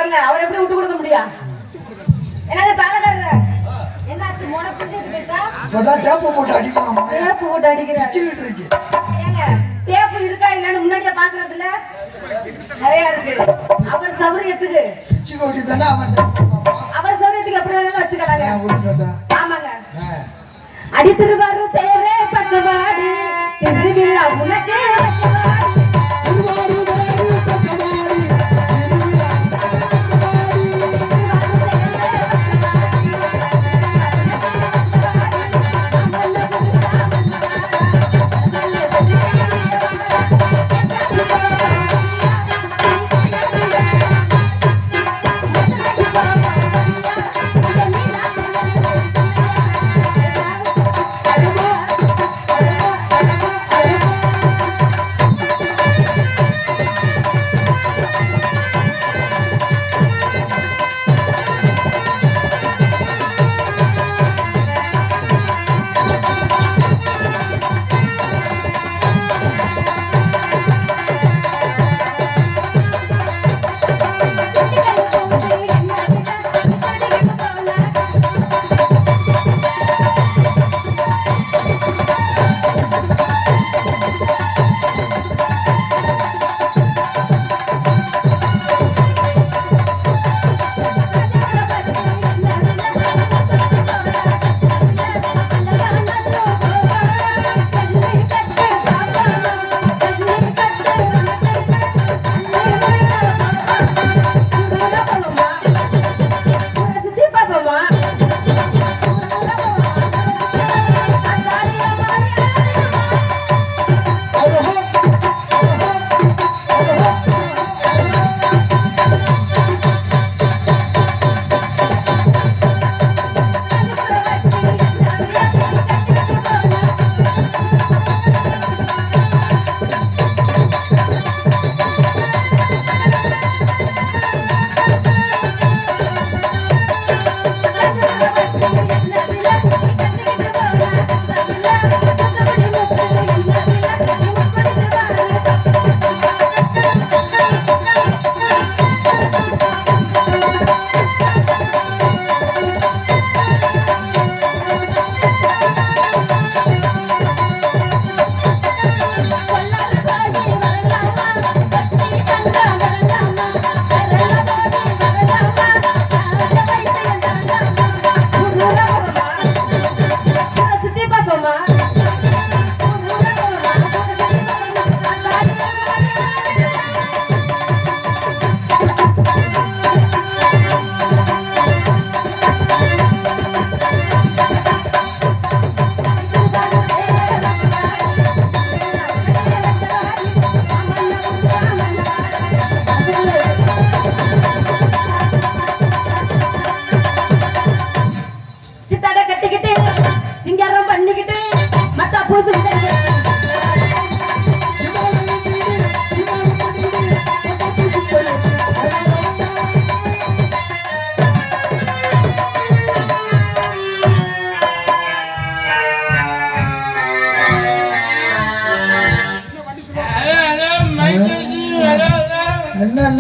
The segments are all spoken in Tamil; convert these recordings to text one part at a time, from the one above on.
வரல, அவர் எப்படி விட்டு கொடுக்க முடியும்? என்னது தாளக்காரர் என்னாச்சு? மோன புடிச்சிட்டு போயிட்டா? இப்பதான் டேப்பு போட்டு அடிக்கிறான். டேப்பு போட்டு அடிக்கிறான். பிச்சிட்டு இருக்கு. ஏங்க டேப்பு இருக்கா இல்லன்னு முன்னாடியே பாக்குறதுல நிறைய இருக்கு. அவர் சௌரியத்துக்கு பிச்சி கொட்டி தானே அவன். அவர் சௌரியத்துக்கு எப்படி வேணாலும் வச்சுக்கலாங்க. ஆமாங்க. அடித்திருவாரு தேரே பக்கவாடி திருவிழா உனக்கே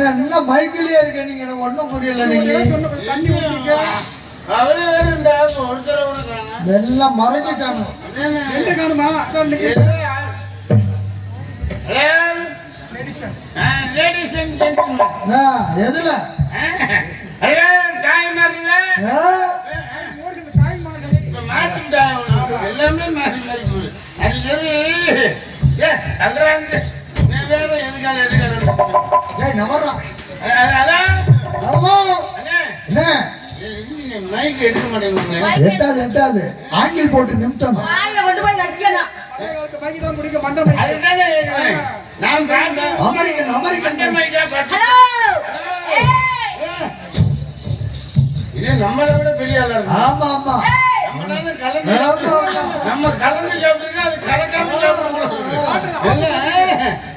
என்ன மைக்கிலேயே இருக்க நீங்க? எனக்கு ஒண்ணும் புரியல. நீங்க எல்லாம் மறைஞ்சிட்டாங்க. எதுல எல்லாமே மாறி மாறி போகுது. அது சரி கல்றாங்க வேற எதுக்காக மைக் எடுக்க மாட்டேங்க. எட்டாது ஆங்கில் போட்டு நிமித்தம் அமெரிக்கன் நம்மளை விட பெரிய ஆளா இருக்கு. ஆமா ஆமா நம்ம கலந்து சாப்பிட்டு அது கலக்காம சாப்பிடுறோம்.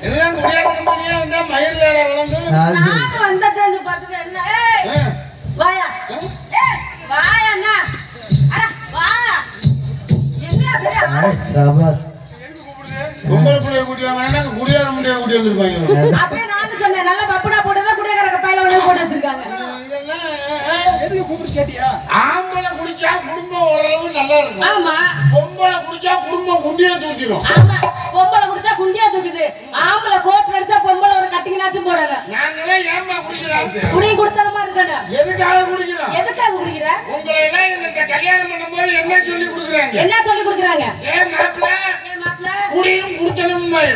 எல்லாம் முடியாத கம்பெனியா வந்தா மயில் வளர்ந்து வந்தது பார்த்துட்டு என்ன வாயா வாயா அண்ணா வாயா பொங்கல் புள்ளைய கூட்டி வாங்க, குடியார முடிய கூட்டி வந்திருப்பாங்க. அப்படியே நான் சொன்னேன், நல்லா பப்புடா போட்டதா குடியார பையில போட்டு வச்சிருக்காங்க. கூப்பிட்டு கேட்டியா? ஆம்பளை குடிச்சா குடும்பம் ஓரளவு நல்லா இருக்கும். ஆமா பொம்பளை குடிச்சா குடும்பம் குண்டியா தூக்கிடும். ஆமா பொம்பளை குடிச்சா குண்டியா தூக்குது. ஆம்பளை கோட் அடிச்சா பொம்பளை ஒரு கட்டிங்கனாச்சும் போடல. நாங்களே ஏமா குடிக்கிறோம்? குடி குடுத்தனமா இருக்கணும். எதுக்காக குடிக்கிறோம்? எதுக்காக குடிக்கிற? உங்களை எல்லாம் இந்த கல்யாணம் பண்ணும்போது என்ன சொல்லி கொடுக்குறாங்க? என்ன சொல்லி கொடுக்குறாங்க? ஏன் மாப்பிள்ள ஏன் மாப்ள குடியும் குடுத்தனும்